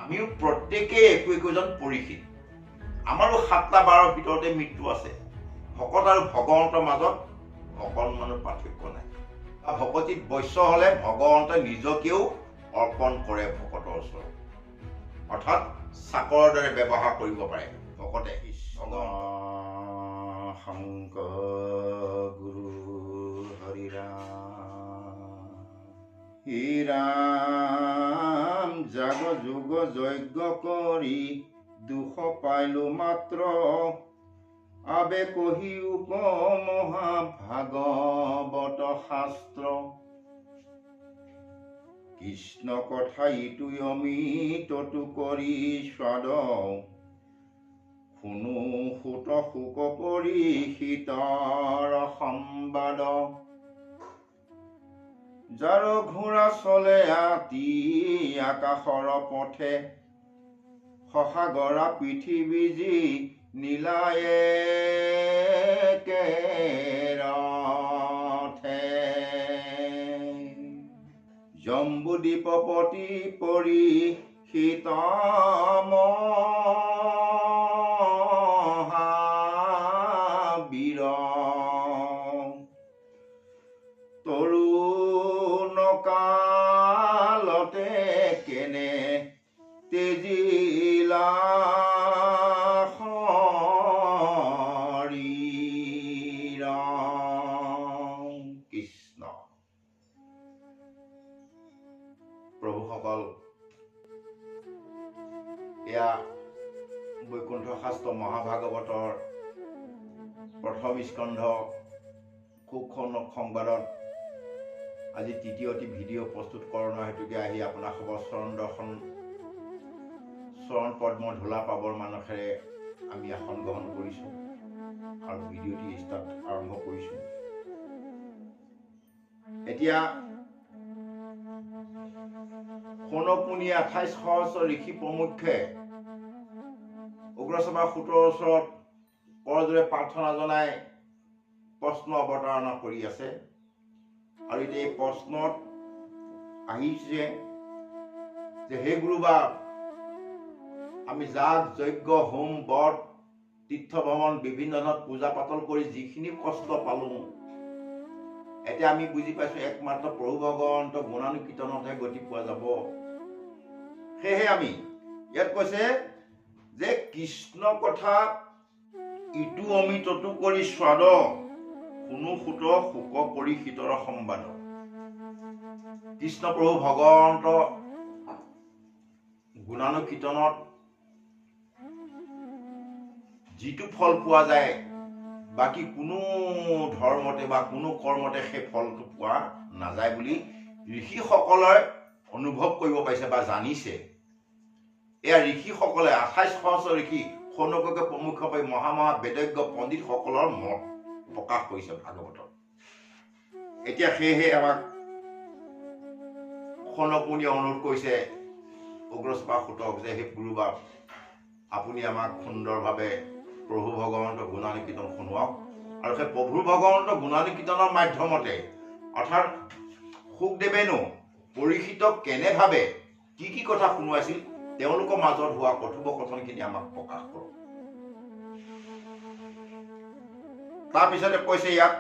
আমিও প্ৰত্যেকেই একোজন পৰীক্ষিত। আমাৰো 7টা বাৰৰ ভিতৰতে মৃত্যু আছে। ভকত আৰু ভগৱন্তৰ মাজত অকণমানো পাৰ্থক্য নাই। ভকতিত বৈশ্য হলে ভগৱন্তে নিজকেও অৰ্পণ কৰে ভকতৰ ওচৰত, অৰ্থাৎ চাকৰৰ দৰে ব্যৱহাৰ কৰিব পাৰে ভকতে। শংকৰ গুৰু হৰি ৰাম জাগ যোগ যজ্ঞ কৰি দুখ পাইলো মাত্ৰ, আবে কহি উপমহা ভাগৱত শাস্ত্ৰ। কৃষ্ণ কথা ইটো অমিতটো কৰি স্বাদ, শুনো সুত শোক পৰিষিতৰ সম্বাদ। যাৰ ঘোঁৰা চলে আতি আকাশৰ পথে, সসাগৰা পৃথিৱী যি নীলায়ে কেৰথে। জম্বুদ্বীপপতি পৰিষিত মহাবীৰ, তৰুণ কালতে কেনে তেজিলা শৰীৰ। কৃষ্ণ। প্ৰভুসকল, এয়া বৈকুণ্ঠ শাস্ত্ৰ মহাভাগৱতৰ প্ৰথম স্কন্ধ সুখ সংবাদত আজি তৃতীয়টি ভিডিঅ' প্ৰস্তুতকৰণৰ হেতুকে আহি আপোনাসকলৰ চৰণ পদ্ম ধূলা পাবৰ মানসেৰে আমি আসন গ্ৰহণ কৰিছোঁ আৰু ভিডিঅ'টি আৰম্ভ কৰিছোঁ। এতিয়া সৌনপুনি 28 সহস্ৰ ঋষি প্ৰমুখ্যে উগ্ৰসভা সূতৰ ওচৰত কৰজোৰে প্ৰাৰ্থনা জনাই প্ৰশ্ন অৱতাৰণা কৰি আছে। আৰু এতিয়া এই প্ৰশ্নত আহিছে যে হে গুৰুবা, আমি যাগ যজ্ঞ হোম ব্ৰত তীৰ্থ ভ্ৰমণ বিভিন্ন ধৰণৰ পূজা পাতল কৰি যিখিনি কষ্ট পালো, এতিয়া আমি বুজি পাইছো একমাত্ৰ প্ৰভু ভগৱন্ত গুণানুকীৰ্তনতহে গতি পোৱা যাব। সেয়েহে আমি ইয়াত কৈছে যে কৃষ্ণ কথা ইটো অমিতটো কৰি স্বাদ, শুনো সুত শোক পৰিষিতৰ সম্বাদ। কৃষ্ণ প্ৰভু ভগৱন্ত গুণানুকীৰ্তনত যিটো ফল পোৱা যায়, বাকী কোনো ধৰ্মতে বা কোনো কৰ্মতে সেই ফলটো পোৱা নাযায় বুলি ঋষিসকলে অনুভৱ কৰিব পাৰিছে বা জানিছে। এয়া ঋষিসকলে 28 সহস্ৰ ঋষি সৌনককে প্ৰমুখ কৰি মহা বেদজ্ঞ পণ্ডিতসকলৰ মত প্ৰকাশ কৰিছে ভাগৱতত। এতিয়া সেয়েহে আমাক সৌনকমুনিয়ে অনুৰোধ কৰিছে উগ্ৰসভা সূতক যে হে গুৰুবাব, আপুনি আমাক সুন্দৰভাৱে প্ৰভু ভগৱন্ত গুণানুকীৰ্তন শুনোৱাওক, আৰু সেই প্ৰভু ভগৱন্ত গুণানুকীৰ্তনৰ মাধ্যমতে অৰ্থাৎ শুকদেৱেনো পৰীক্ষিতক কেনেভাৱে কি কি কথা শুনোৱাইছিল তেওঁলোকৰ মাজত হোৱা কথোপকথনখিনি আমাক প্ৰকাশ কৰক। তাৰপিছতে কৈছে ইয়াত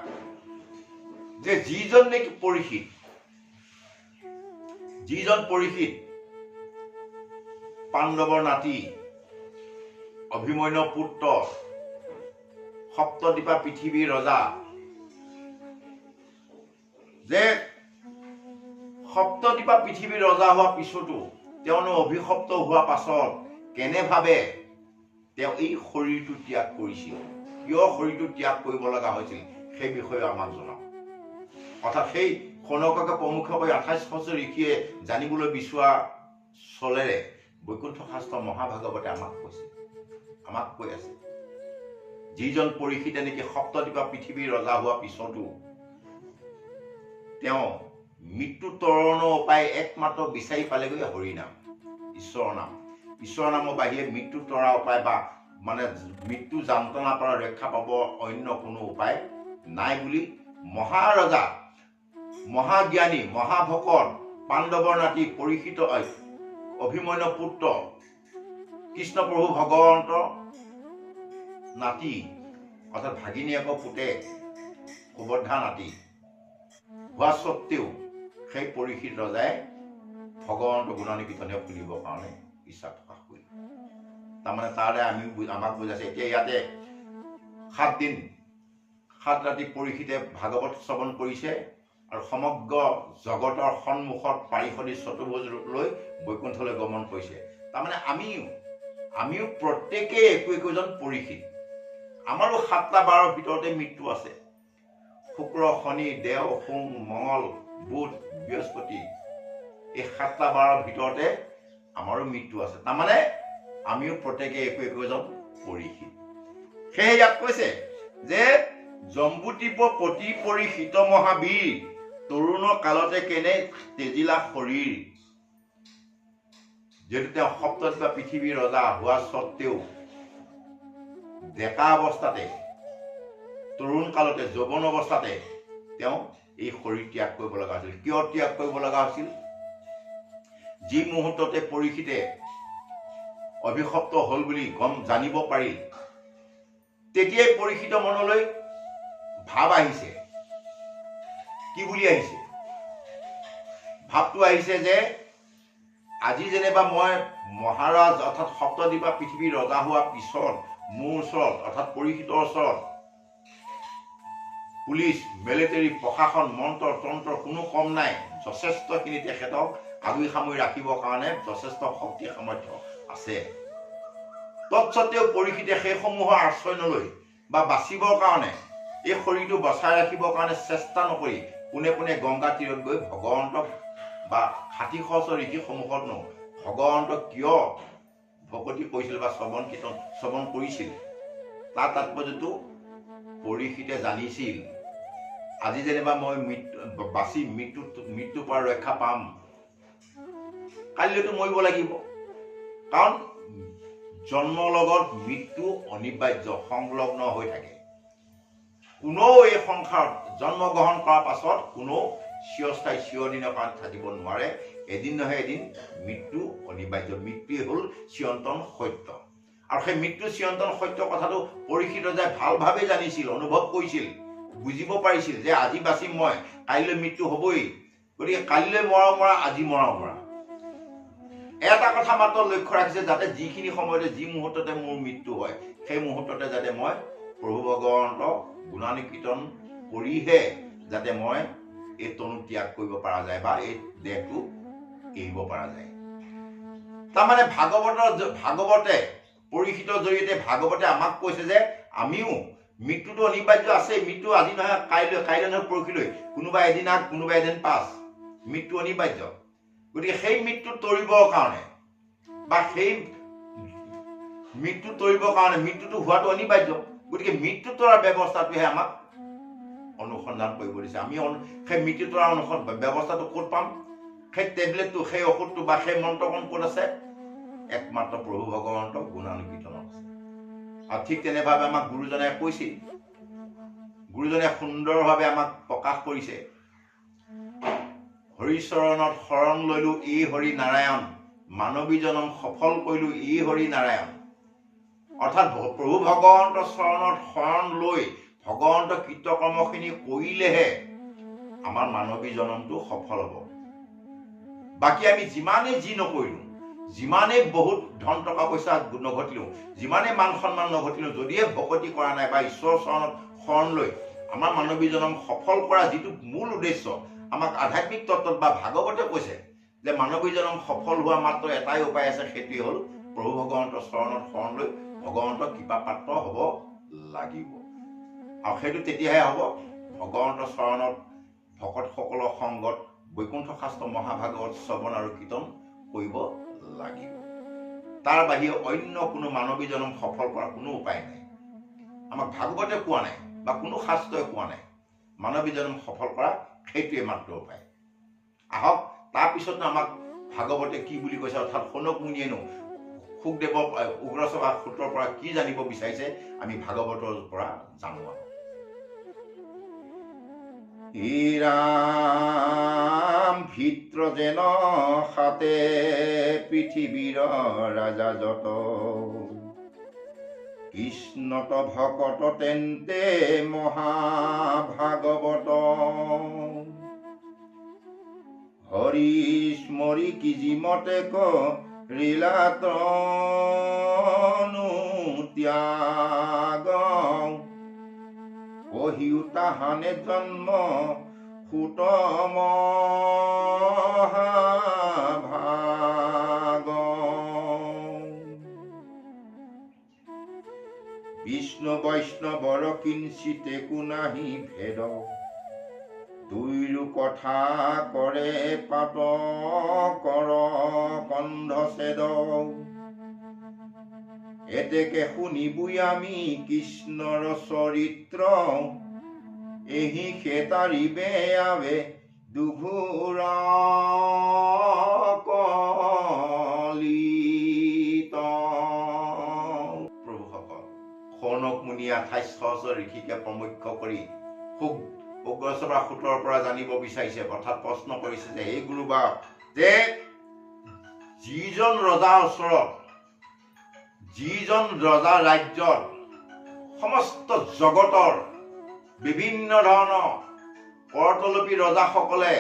যে যিজন নেকি পৰীক্ষিত, পাণ্ডৱৰ নাতি অভিমন্যু পুত্ৰ সপ্তদ্বীপা পৃথিৱীৰ ৰজা, যে সপ্তদ্বীপা পৃথিৱীৰ ৰজা হোৱা পিছতো তেওঁ অভিশপ্ত হোৱা পাছত কেনেভাৱে তেওঁ এই শৰীৰটো ত্যাগ কৰিছিল, কিয় শৰীৰটো ত্যাগ কৰিব লগা হৈছিল, সেই বিষয়ে আমাক জনাওক। অৰ্থাৎ সেই সৌনককে প্ৰমুখ কৰি 28 সহস্ৰ ঋষিয়ে জানিবলৈ বিচৰা চলেৰে বৈকুণ্ঠ শাস্ত্ৰ মহাভাগৱতে আমাক কৈ আছে যিজন পৰীক্ষিতে নেকি সপ্তদ্বীপা পৃথিৱীৰ ৰজা হোৱা পিছতো তেওঁ মৃত্যু তৰণৰ উপায় একমাত্ৰ বিচাৰি পালেগৈ হৰিনাম, ঈশ্বৰৰ নামৰ বাহিৰে মৃত্যু তৰা উপায় বা মানে মৃত্যু যন্ত্ৰণাৰ পৰা ৰক্ষা পাব অন্য কোনো উপায় নাই বুলি মহাৰজা, মহাজ্ঞানী, মহাভকত পাণ্ডৱৰ নাতি পৰীক্ষিত অভিমন্যু পুত্ৰ কৃষ্ণ প্ৰভু ভগৱন্ত নাতি অৰ্থাৎ ভাগিনীয়েকৰ পুতে সুভদ্ৰা নাতি হোৱা স্বত্তেও সেই পৰীক্ষিত ৰজাই ভগৱন্ত গুণানুকীৰ্তনীয় খুলিবৰ কাৰণে ইচ্ছা প্ৰকাশ কৰিলে। তাৰমানে তাৰে আমাক বুজাইছে এতিয়া ইয়াতে 7 দিন 7 ৰাতি পৰীক্ষিতে ভাগৱত শ্ৰৱণ কৰিছে আৰু সমগ্ৰ জগতৰ সন্মুখত পাৰিষদী চতুৰ্ভুজ ৰূপ লৈ বৈকুণ্ঠলৈ গমন কৰিছে। তাৰমানে আমিও প্ৰত্যেকেই একোজন পৰীক্ষিত। আমাৰো 7টা বাৰৰ ভিতৰতে মৃত্যু আছে। শুক্ৰ শনি দেও সোম মঙল বুধ বৃহস্পতি এই 7টা বাৰৰ ভিতৰতে আমাৰো মৃত্যু আছে। তাৰমানে আমিও প্ৰত্যেকে একোজন পৰীক্ষিত। সেয়ে ইয়াত কৈছে যে জম্বুদ্বীপ পতি পৰীক্ষিত মহাবীৰ তৰুণৰ কালতে কেনে তেজিলা শৰীৰ। যিহেতু তেওঁ সপ্তদ্বীপ পৃথিৱীৰ ৰজা হোৱা স্বত্তেও ডেকা অৱস্থাতে তৰুণ কালতে যৌৱন অৱস্থাতে তেওঁ এই শৰীৰ ত্যাগ কৰিব লগা হৈছিল। কিয় ত্যাগ কৰিব লগা হৈছিল? যি মুহূৰ্ততে পৰীক্ষিতে অভিশপ্ত হল বুলি জানিব পাৰিল তেতিয়াই পৰীক্ষিত মনলৈ ভাৱ আহিছে। কি বুলি আহিছে? ভাৱটো আহিছে যে আজি যেনিবা মই মহাৰাজ অৰ্থাৎ সপ্তদ্বীপা পৃথিৱীৰ ৰজা হোৱা পিছত মোৰ ওচৰত অৰ্থাৎ পৰীক্ষিতৰ ওচৰত পুলিচ মিলিটাৰী প্ৰশাসন মন্ত্ৰ তন্ত্ৰ কোনো কম নাই। যথেষ্টখিনি তেখেতক আগুৰি সামৰি ৰাখিবৰ কাৰণে যথেষ্ট শক্তি সামৰ্থ্য আছে। তৎসত্বেও পৰীক্ষিতে সেইসমূহৰ আশ্ৰয় নলৈ বা বাচিবৰ কাৰণে এই শৰীৰটো বচাই ৰাখিবৰ কাৰণে চেষ্টা নকৰি পোনে পোনে গংগা তীৰত গৈ ভগৱন্তক বা ষাঠি সহস্ৰ ঋষি সন্মুখতনো ভগৱন্তক কিয় ভকতি কৰিছিল বা শ্ৰৱণ কৰিছিল তাৰ তাৎপৰ্যটো পৰীক্ষিতে জানিছিল। আজি যেনিবা মই বাচি মৃত্যুৰ পৰা ৰক্ষা পাম, কাইলৈতো মৰিব লাগিব। কাৰণ জন্মৰ লগত মৃত্যু অনিবাৰ্য সংলগ্ন হৈ থাকে। কোনেও এই সংসাৰত জন্মগ্ৰহণ কৰাৰ পাছত কোনেও চিৰস্থায়ী চিৰদিনৰ কাৰণে থাকিব নোৱাৰে। এদিন নহয় এদিন মৃত্যু অনিবাৰ্য। মৃত্যুৱে হ'ল চিৰন্তন সত্য। আৰু সেই মৃত্যু চিৰন্তন সত্য কথাটো পৰীক্ষিত যে ভালভাৱে জানিছিল, অনুভৱ কৰিছিল, বুজিব পাৰিছিল যে আজি বাচিম মই, কাইলৈ মৃত্যু হ'বই। গতিকে কাইলৈ মৰা আজি মৰা। এটা কথা মাত্ৰ লক্ষ্য ৰাখিছে যাতে যিখিনি সময়তে যি মুহূৰ্ততে মোৰ মৃত্যু হয় সেই মুহূৰ্ততে যাতে মই প্ৰভু ভগৱন্ত গুণানুকীৰ্তন কৰিহে যাতে মই এই তনু ত্যাগ কৰিব পৰা যায় বা এই দেহটো এৰিব পৰা যায়। তাৰমানে ভাগৱতে পৰীক্ষিতৰ জৰিয়তে ভাগৱতে আমাক কৈছে যে আমিও মৃত্যুটো অনিবাৰ্য আছে। মৃত্যু আজি নহয় কাইলৈ নহয় পৰহিলৈ, কোনোবা এদিন আগ কোনোবা এদিন পাছ, মৃত্যু অনিবাৰ্য। গতিকে সেই মৃত্যু তৰিবৰ কাৰণে বা সেই মৃত্যু তৰিবৰ কাৰণে মৃত্যুটো হোৱাটো অনিবাৰ্য। গতিকে মৃত্যু তৰাৰ ব্যৱস্থাটোহে আমাক অনুসন্ধান কৰিব দিছে। আমি সেই মৃত্যু তৰাৰ ব্যৱস্থাটো ক'ত পাম? সেই টেবলেটটো, সেই ঔষধটো বা সেই মন্ত্ৰকণ ক'ত আছে? একমাত্ৰ প্ৰভু ভগৱন্ত গুণানুকীৰ্তনত আছে। আৰু ঠিক তেনেভাৱে আমাক গুৰুজনাই কৈছিল, গুৰুজনে সুন্দৰভাৱে আমাক প্ৰকাশ কৰিছে। হৰিচৰণত শৰণ লৈলো এই হৰি নাৰায়ণ, মানৱী জনম সফল কৰিলো এই হৰি নাৰায়ণ। অৰ্থাৎ প্ৰভু ভগৱন্ত চৰণত শৰণ লৈ ভগৱন্ত কৃতকৰ্মখিনি কৰিলেহে আমাৰ মানৱী জনমটো সফল হ'ব। বাকী আমি যিমানেই যি নকৰিলো, যিমানেই বহুত ধন টকা পইচা নঘটিলো, যিমানেই মান সন্মান নঘটিলো, যদিহে ভকতি কৰা নাই বা ঈশ্বৰৰ চৰণত শৰণ লৈ আমাৰ মানৱী জনম সফল কৰা যিটো মূল উদ্দেশ্য আমাক আধ্যাত্মিক তত্ত্বত বা ভাগৱতে কৈছে যে মানৱী জনম সফল হোৱা মাত্ৰ এটাই উপায় আছে, সেইটোৱে হ'ল প্ৰভু ভগৱন্তৰ চৰণত শৰণ লৈ ভগৱন্তৰ কৃপা পাত্ৰ হ'ব লাগিব। আৰু সেইটো তেতিয়াহে হ'ব ভগৱন্তৰ চৰণত ভকতসকলৰ সংগত বৈকুণ্ঠ শাস্ত্ৰ মহাভাগৱত শ্ৰৱণ আৰু কীৰ্তন কৰিব লাগিব। তাৰ বাহিৰে অন্য কোনো মানৱী জনম সফল কৰাৰ কোনো উপায় নাই। আমাক ভাগৱতে কোৱা নাই বা কোনো শাস্ত্ৰই কোৱা নাই। মানৱী জনম সফল কৰা সেইটোৱে মাত্ৰ উপায়। আহক তাৰপিছত আমাক ভাগৱতে কি বুলি কৈছে, অৰ্থাৎ শৌনক মুনিয়েনো শুকদেৱৰ উগ্ৰসভা সূত্ৰৰ পৰা কি জানিব বিচাৰিছে আমি ভাগৱতৰ পৰা জানো। ৰাম ভিত্ৰ যেন সাতে পৃথিৱীৰ ৰাজা যত কৃষ্ণত ভকত তেন্তে মহাভাগৱত হৰি স্মৰি কিজিমতে কৰিলাতনো ত্যাগ কহিও তাহানে জন্ম সুত মহাভাগ বিষ্ণু বৈষ্ণৱৰ কিঞ্চিত একো নাহি ভেদ দুইৰো কথা কৰে পাত কৰ কন্ধছেদ এতেকে শুনিবই আমি কৃষ্ণৰ চৰিত্ৰ এহি খেতাৰিবে আবে দুঘুৰ কলিত প্ৰভুসকল শৌনক মুনিয়ে 28 সহস্ৰ ঋষিকে প্ৰমুখ্য কৰি উগ্ৰসভা সূত্ৰৰ পৰা জানিব বিচাৰিছে অৰ্থাৎ প্ৰশ্ন কৰিছে যে এই গুৰুবা যে যিজন ৰজাৰ ওচৰত যিজন ৰজা ৰাজ্যৰ সমস্ত জগতৰ বিভিন্ন ধৰণৰ কৰতলপী ৰজাসকলে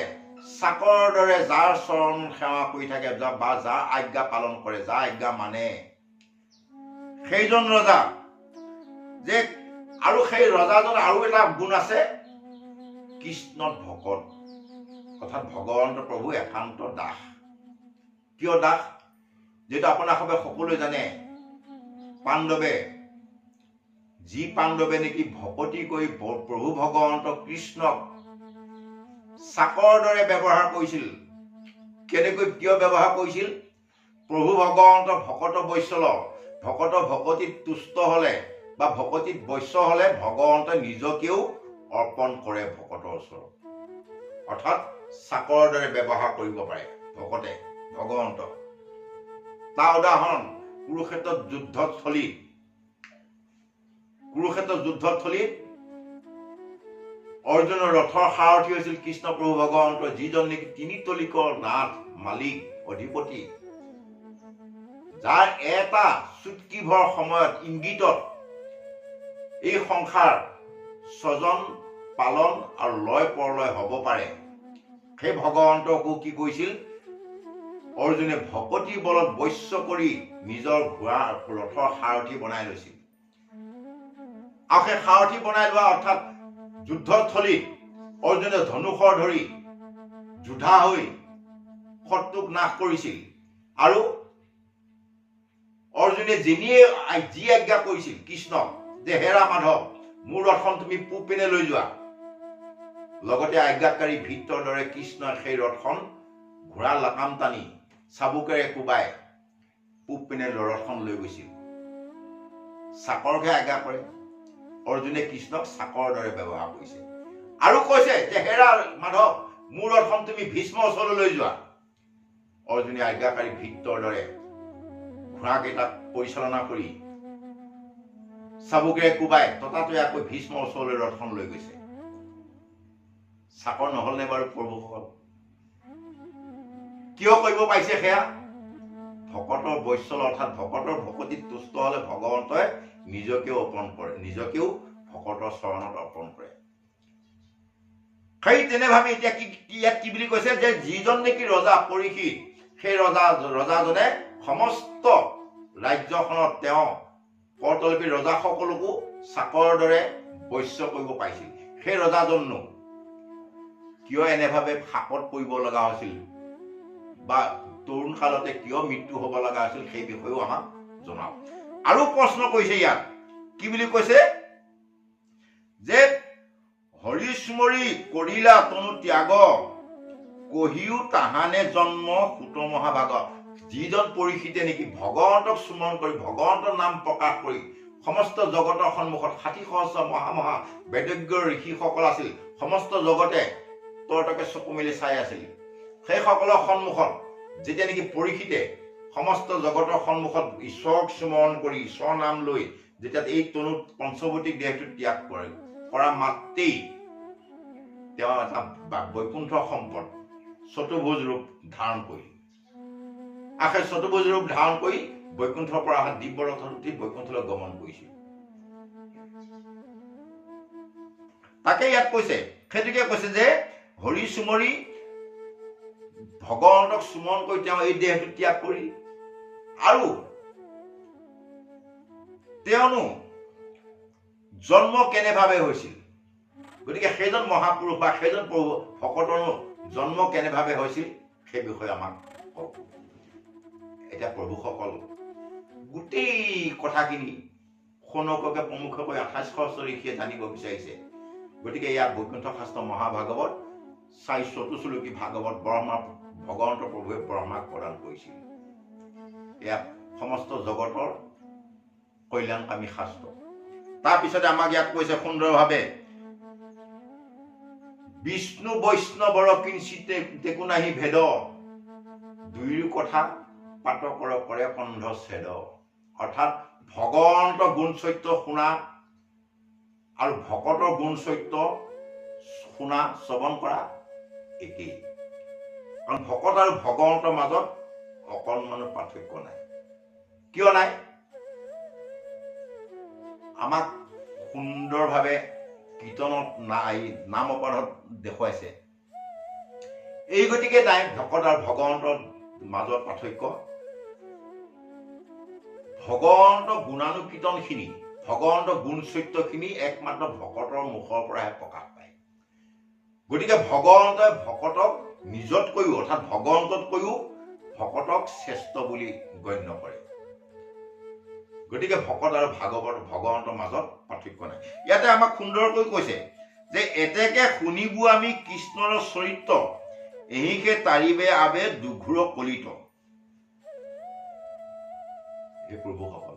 চাকৰ দৰে যাৰ চৰণ সেৱা কৰি থাকে বা যাৰ আজ্ঞা পালন কৰে যাৰ আজ্ঞা মানে সেইজন ৰজা যে আৰু সেই ৰজাজন আৰু এটা গুণ আছে কৃষ্ণত ভকত অৰ্থাৎ ভগৱন্ত প্ৰভু একান্ত দাস কিয় দাস যেটা আপোনালোকে সকলোৱে জানে পাণ্ডৱে নেকি ভকতি কৰি প্ৰভু ভগৱন্ত কৃষ্ণক চাকৰ দৰে ব্যৱহাৰ কৰিছিল কেনেকৈ কিয় ব্যৱহাৰ কৰিছিল প্ৰভু ভগৱন্ত ভকত বৈশ্যল ভকত ভকতিত তুষ্ট হলে বা ভকতিত বৈশ্য হলে ভগৱন্ত নিজকেও অৰ্পণ কৰে ভকতৰ ওচৰত অৰ্থাৎ চাকৰ দৰে ব্যৱহাৰ কৰিব পাৰে ভকতে ভগৱন্ত তাৰ উদাহৰণ কুৰুক্ষেত্ৰত যুদ্ধস্থলীত অৰ্জুনৰ ৰথৰ সাৰথি হৈছিল কৃষ্ণ প্ৰভু ভগৱন্ত যিজন নেকি তিনি তলিকৰ নাথ মালিক অধিপতি যাৰ এটা চুটকিভৰ সময়ত ইংগিতত এই সংসাৰ স্বজন পালন আৰু লয় পৰলয় হ'ব পাৰে সেই ভগৱন্তকো কি কৈছিল অৰ্জুনে ভকতি বলত বৈশ্য কৰি নিজৰ ঘোঁৰা ৰথৰ সাৰথি বনাই লৈছিল আৰু সেই সাৰথি বনাই লোৱা অৰ্থাৎ যুদ্ধস্থলীত অৰ্জুনে ধনুষৰ ধৰি যোদ্ধা হৈ শত্ৰুক নাশ কৰিছিল আৰু অৰ্জুনে যি আজ্ঞা কৰিছিল কৃষ্ণক যে হেৰা মাধৱ মোৰ ৰথখন তুমি পূব পিনে লৈ যোৱা লগতে আজ্ঞাকাৰী ভিত্ৰৰ দৰে কৃষ্ণই সেই ৰথখন ঘোঁৰা লাকাম টানি চাবুকেৰে কোবাই পূব পিনে ৰথখন লৈ গৈছিল চাকৰকহে আজ্ঞা কৰে অৰ্জুনে কৃষ্ণক চাকৰ দৰে ব্যৱহাৰ কৰিছে আৰু কৈছে যে হেৰা মাধৱ মোৰ ৰথখন তুমি ভীষ্মৰ ওচৰলৈ লৈ যোৱা অৰ্জুনে আজ্ঞাকাৰী ভিত্ৰৰ দৰে ঘোঁৰাকেইটাক পৰিচালনা কৰি চাবুকেৰে কোবাই ততাতৈয়াকৈ ভীষ্মৰ ওচৰলৈ ৰথখন লৈ গৈছে চাকৰ নহল নে বাৰু প্ৰভুসকল কিয় কৰিব পাৰিছে সেয়া ভকতৰ বৈশ্যল অৰ্থাৎ ভকতৰ ভকতিত তুষ্ট হলে ভগৱন্তই নিজকেও অৰ্পণ কৰে নিজকেও ভকতৰ চৰণত অৰ্পণ কৰে সেই তেনেভাৱে এতিয়া ইয়াত কি বুলি কৈছে যে যিজন নেকি ৰজা পৰীক্ষিত সেই ৰজাজনে সমস্ত ৰাজ্যখনত তেওঁ কৰতলপী ৰজাসকলকো চাকৰ দৰে বৈশ্য কৰিব পাৰিছিল সেই ৰজাজনো কিয় এনেভাৱে শাপত পৰিব লগা হৈছিল বা তৰুণ কালতে কিয় মৃত্যু হ'ব লগা হৈছিল সেই বিষয়েও আমাক জনাওক আৰু প্ৰশ্ন কৰিছে ইয়াত কি বুলি কৈছে যে হৰিস্মৰি কৰিলা তনু ত্যাগ কহিও তাহানে জন্ম সুত মহাভাগ যিজন পৰীক্ষিতে নেকি ভগৱন্তক স্মৰণ কৰি ভগৱন্তৰ নাম প্ৰকাশ কৰি সমস্ত জগতৰ সন্মুখত 60 সহস্ৰ মহা বেদজ্ঞ ঋষিসকল আছিল সমস্ত জগতে তৰ্তকে চকু মেলি চাই আছিল সেই সকলৰ সন্মুখত যেতিয়া নেকি পৰীক্ষিতে সমস্ত জগতৰ সন্মুখত ঈশ্বৰক স্মৰণ কৰি ঈশ্বৰ নাম লৈ যেতিয়া এই তনুত পঞ্চভৌতিক দেহটো ত্যাগ কৰা মাত্ৰেই তেওঁ এটা বৈকুণ্ঠ সম্পদ চতুৰ্ভুজ ৰূপ ধাৰণ কৰিল আৰু সেই চতুৰ্ভুজ ৰূপ ধাৰণ কৰি বৈকুণ্ঠৰ পৰা অহা দিব্য ৰথত উঠি বৈকুণ্ঠলৈ গমন কৰিছিল। তাকে ইয়াত কৈছে, সেইটোকে কৈছে যে হৰি চুমৰি ভগৱন্তক চুমন কৰি তেওঁ এই দেহটো ত্যাগ কৰিল আৰু তেওঁনো জন্ম কেনেভাৱে হৈছিল। গতিকে সেইজন মহাপুৰুষ বা সেইজন ভকতৰনো জন্ম কেনেভাৱে হৈছিল সেই বিষয়ে আমাক কওক। এতিয়া প্ৰভুসকল গোটেই কথাখিনি শৌনককে প্ৰমুখকৈ 2800 ঋষিয়ে জানিব বিচাৰিছে। গতিকে ইয়াত বৈকুণ্ঠ শাস্ত্ৰ মহাভাগৱত 444 শ্লোকী ভাগৱত ব্ৰহ্মা ভগৱন্ত প্ৰভুৱে ব্ৰহ্মাক প্ৰদান কৰিছিল। এয়া সমস্ত জগতৰ কল্যাণকামী শাস্ত্ৰ। তাৰপিছতে আমাক ইয়াত কৈছে সুন্দৰভাৱে, বিষ্ণু বৈষ্ণৱৰ কিঞ্চিত তেকো নাহি ভেদ, দুয়ো কথা পাত কৰে কন্ধ ছেদ। অৰ্থাৎ ভগৱন্ত গুণ চৰিত্ৰ শুনা আৰু ভকতৰ গুণ চৰিত্ৰ শুনা শ্ৰৱণ কৰা একেই। কাৰণ ভকত আৰু ভগৱন্তৰ মাজত অকণমানো পাৰ্থক্য নাই। কিয় নাই? আমাক সুন্দৰভাৱে কীৰ্তনত নাম অপৰাধত দেখুৱাইছে। এই গতিকে নাই ভকত আৰু ভগৱন্তৰ মাজত পাৰ্থক্য। ভগৱন্ত গুণানুকীৰ্তনখিনি, ভগৱন্ত গুণ চৰিত্ৰখিনি একমাত্ৰ ভকতৰ মুখৰ পৰাহে প্ৰকাশ পায়। গতিকে ভগৱন্তই ভকতক নিজতকৈও অৰ্থাৎ ভগৱন্ততকৈও ভকতক শ্ৰেষ্ঠ বুলি গণ্য কৰে। গতিকে ভকত আৰু ভগৱন্তৰ মাজত পাৰ্থক্য নাই। ইয়াতে আমাক সুন্দৰকৈ কৈছে যে এতেকে শুনিব আমি কৃষ্ণৰ চৰিত্ৰ, এহিকে তাৰিবে আবে দুঘূৰ কলিত। এই প্ৰভুসকল,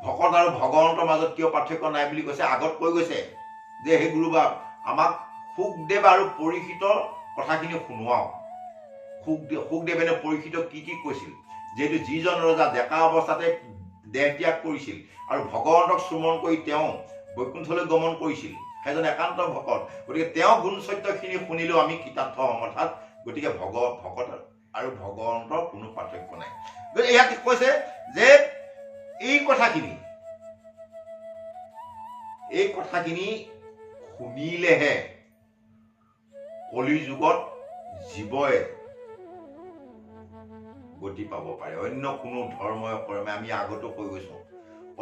ভকত আৰু ভগৱন্তৰ মাজত কিয় পাৰ্থক্য নাই বুলি কৈছে? আগত কৈ গৈছে যে হে গুৰুবাব, আমাক সুখদেৱ আৰু পৰীক্ষিতৰ কথাখিনি শুনোৱাও। সুখদেৱে পৰীক্ষিতক কি কি কৈছিল? যিহেতু যিজন ৰজা ডেকা অৱস্থাতে দেহ ত্যাগ কৰিছিল আৰু ভগৱন্তক চুমন কৰি তেওঁ বৈকুণ্ঠলৈ গমন কৰিছিল, সেইজন একান্ত ভকত। গতিকে তেওঁ গুণ চৰিত্ৰখিনি শুনিলেও আমি কৃতাৰ্থ হম। অৰ্থাৎ গতিকে ভকত আৰু ভগৱন্তৰ কোনো পাৰ্থক্য নাই। গতিকে ইয়াত কৈছে যে এই কথাখিনি শুনিলেহে কলি যুগত জীৱই গতি পাব পাৰে। অন্য কোনো ধৰ্মই কৰ্মে, আমি আগতো কৈ গৈছো,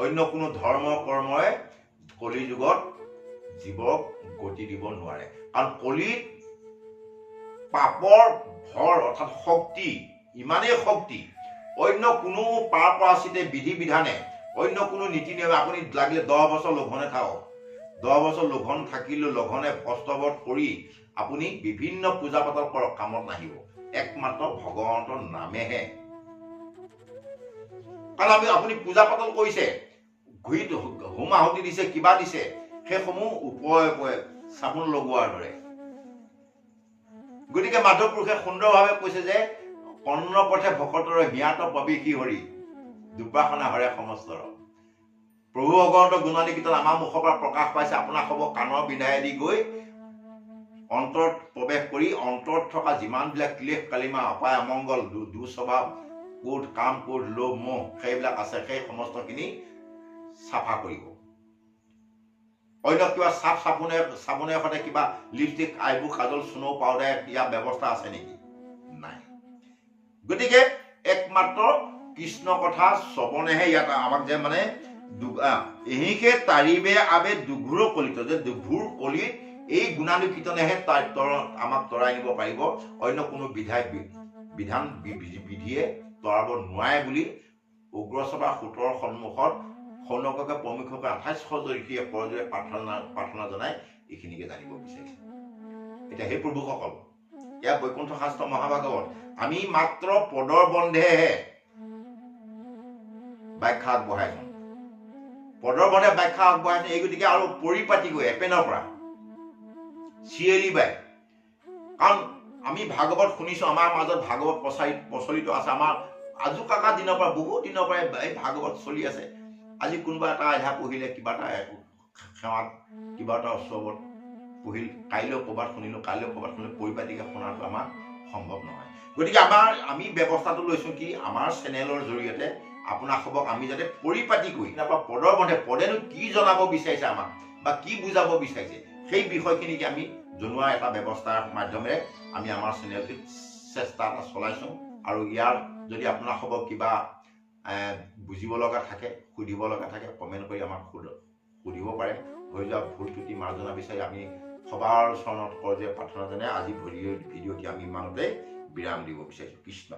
অন্য কোনো ধৰ্ম কৰ্মই কলি যুগত জীৱক গতি দিব নোৱাৰে। কাৰণ কলিত পাপৰ ভৰ অৰ্থাৎ শক্তি, ইমানেই শক্তি, অন্য কোনো পাৰপৰাচিতে বিধি বিধানে, অন্য কোনো নীতি নিয়মে আপুনি লাগিলে 10 বছৰ লঘনে থাকক, 10 বছৰ লঘন থাকিলেও লঘনে হস্তবধ কৰি আপুনি বিভিন্ন পূজা পাতল কৰক, কামত নাহিব। একমাত্ৰ ভগৱন্তৰ নামেহে। কাৰণ আপুনি পূজা পাতল কৰিছে, ঘুৰিত হোম আহুতি দিছে, কিবা দিছে, সেইসমূহ ওপৰে চাবোন লগোৱাৰ দৰে। গতিকে মাধৱ পুৰুষে সুন্দৰভাৱে কৈছে যে কৰ্ণ পথে ভকতৰ হিয়াত পবিষি হৰি, দুপাসনা হৰে সমস্তৰ। প্ৰভু ভগৱন্তৰ গুণানুকীৰ্তন আমাৰ মুখৰ পৰা প্ৰকাশ পাইছে। আপোনাৰ হ'ব কাণৰ বিধায়েদি গৈ অন্তৰত প্ৰৱেশ কৰি অন্তৰত থকা যিমানবিলাক ক্লেশ কালিমা, অপায় অমংগল, দুস্বভাৱ, ক্ৰোধ, কাম, ক্ৰোধ, লোভ, মোহ সেইবিলাক আছে, সেই সমস্তখিনি চাফা কৰিব। অন্য কিবা চাবোনেৰ সৈতে কিবা লিপষ্টিক, আইব্ৰু, কাজল, চুনো, পাউডাৰ ইয়াৰ ব্যৱস্থা আছে নেকি? নাই। গতিকে একমাত্ৰ কৃষ্ণ কথা শ্ৰৱণেহে ইয়াত আমাক যে মানে এহিকে তাৰিবে আবে দুঘূৰ কলিত, যে দুঘূৰ কলিত এই গুণানুকীৰ্তনেহে আমাক তৰাই নিব পাৰিব। অন্য কোনো বিধান বিধিয়ে তৰাব নোৱাৰে বুলি উগ্ৰসভা সূতৰ সন্মুখত শৌনককে প্ৰমুখকে 2800 ঋষিয়ে পৰজোৰে প্ৰাৰ্থনা জনাই এইখিনিকে জানিব বিচাৰিছে। এতিয়া সেই প্ৰভুসকল, এয়া বৈকুণ্ঠ শাস্ত্ৰ মহাভাগৱত আমি মাত্ৰ পদৰ বন্ধেহে ব্যাখ্যা আগবঢ়াইছো। পদৰ বন্ধে ব্যাখ্যা আগবঢ়াইছো। এই গতিকে আৰু পৰিপাটি গৈ এপেনৰ পৰা চিৰিয়েলি বাই, কাৰণ আমি ভাগৱত শুনিছো, আমাৰ মাজত ভাগৱত প্ৰচলিত আছে। আমাৰ আজু কাকা দিনৰ পৰা, বহুত দিনৰ পৰা এই ভাগৱত চলি আছে। আজি কোনোবা এটা আধা পঢ়িলে, কিবা এটা সেৱাত, কিবা এটা উৎসৱত পঢ়িল, কাইলৈ ক'ৰবাত শুনিলোঁ, পৰিপাটিকৈ শুনাটো আমাৰ সম্ভৱ নহয়। গতিকে আমি ব্যৱস্থাটো লৈছোঁ কি, আমাৰ চেনেলৰ জৰিয়তে আপোনাসবক আমি যাতে পৰিপাটি কৰি পদৰ মতে পদেনো কি জনাব বিচাৰিছে আমাক বা কি বুজাব বিচাৰিছে সেই বিষয়খিনিকে আমি জনোৱা এটা ব্যৱস্থাৰ মাধ্যমেৰে আমি আমাৰ চেনেলটোত চেষ্টা এটা চলাইছোঁ। আৰু ইয়াৰ যদি আপোনাসবক কিবা বুজিব লগা থাকে, সুধিব লগা থাকে, কমেণ্ট কৰি আমাক সুধিব পাৰে। হৈ যোৱা ভুল ত্ৰুটি মাৰ্জনা বিচাৰি আমি সবাৰ চৰণত কৰজে প্ৰাৰ্থনা জনাই আজি ভিডিঅ'টি আমি ইমানতে বিৰাম দিব বিচাৰিছোঁ। কৃষ্ণ।